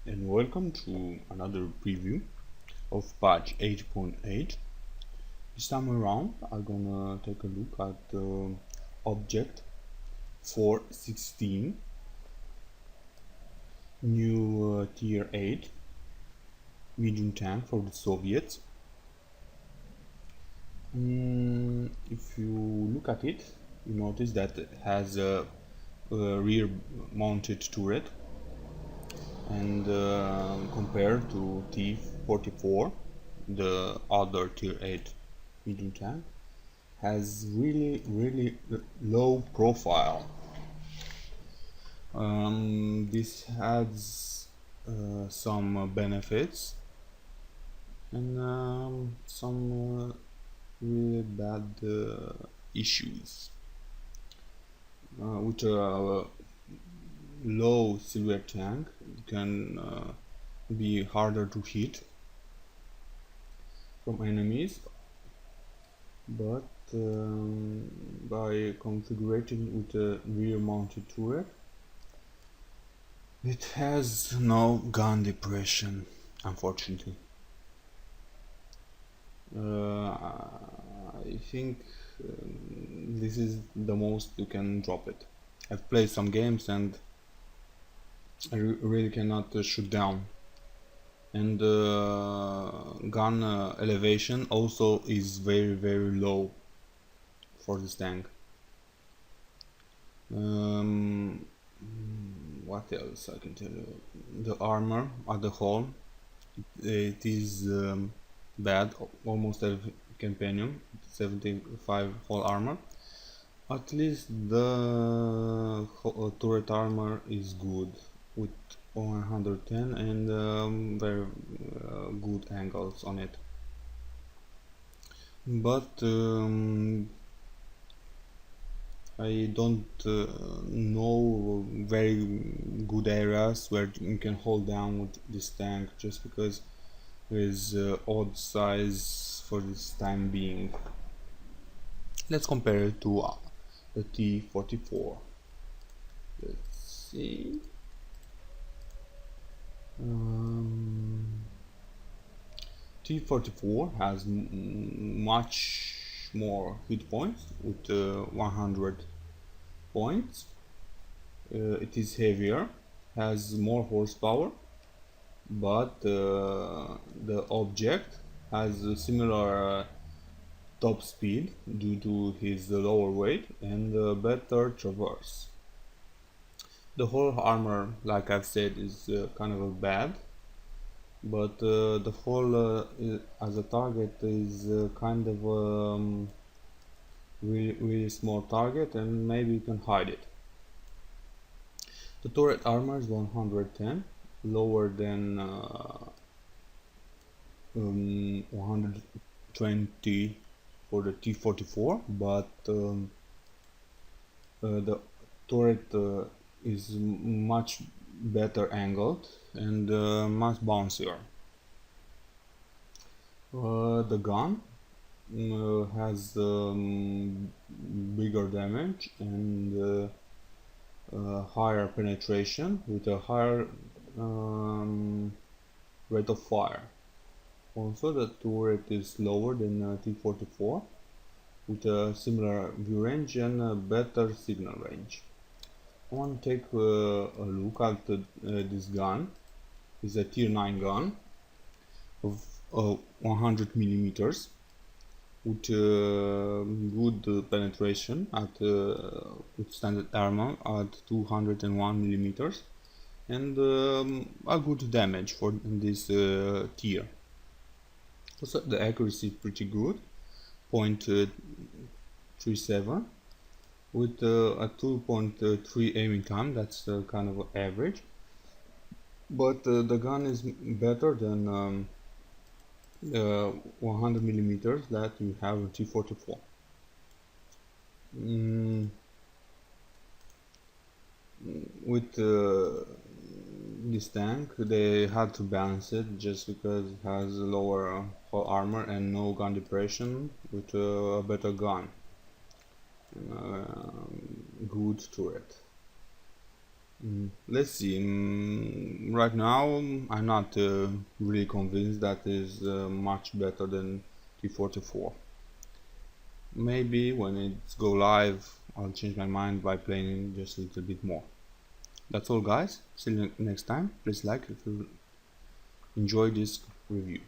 And welcome to another preview of patch 8.8. This time around I'm gonna take a look at the object 416, new tier 8 medium tank for the Soviets. If you look at it, you notice that it has a rear mounted turret, and compared to T-44, the other tier 8 medium tank, has really low profile. This has some benefits and some really bad issues. With a low silhouette tank, it can be harder to hit from enemies, but by configuring with a rear mounted turret, it has no gun depression, unfortunately. I think this is the most you can drop it. I've played some games and I really cannot shoot down. And gun elevation also is very low for this tank. What else I can tell you? The armor at the whole, it is bad. Almost every companion 75 whole armor. At least the turret armor is good with 110 and very good angles on it. But I don't know very good areas where you can hold down with this tank, just because there is odd size for this time being. Let's compare it to the T-44. Let's see. T-44 has much more hit points with 100 points. It is heavier, has more horsepower, but the object has a similar top speed due to his lower weight and better traverse. The whole armor, like I've said, is kind of a bad, but the whole as a target is kind of really small target, and maybe you can hide it. The turret armor is 110, lower than 120 for the T-44, but the turret is much better angled and much bouncier. The gun has bigger damage and higher penetration with a higher rate of fire. Also, the turret is lower than T-44 with a similar view range and a better signal range. I want to take a look at this gun. It's a tier 9 gun of 100 millimeters with good penetration at with standard armor at 201 millimeters and a good damage for this tier. Also, the accuracy is pretty good, 0.37 with a 2.3 aiming time. That's kind of average, but the gun is better than 100 millimeters that you have a T-44. With this tank, they had to balance it just because it has lower hull armor and no gun depression with a better gun. Good turret. Let's see. Right now, I'm not really convinced that is much better than T44. Maybe when it's go live, I'll change my mind by playing just a little bit more. That's all, guys. See you next time. Please like if you enjoyed this review.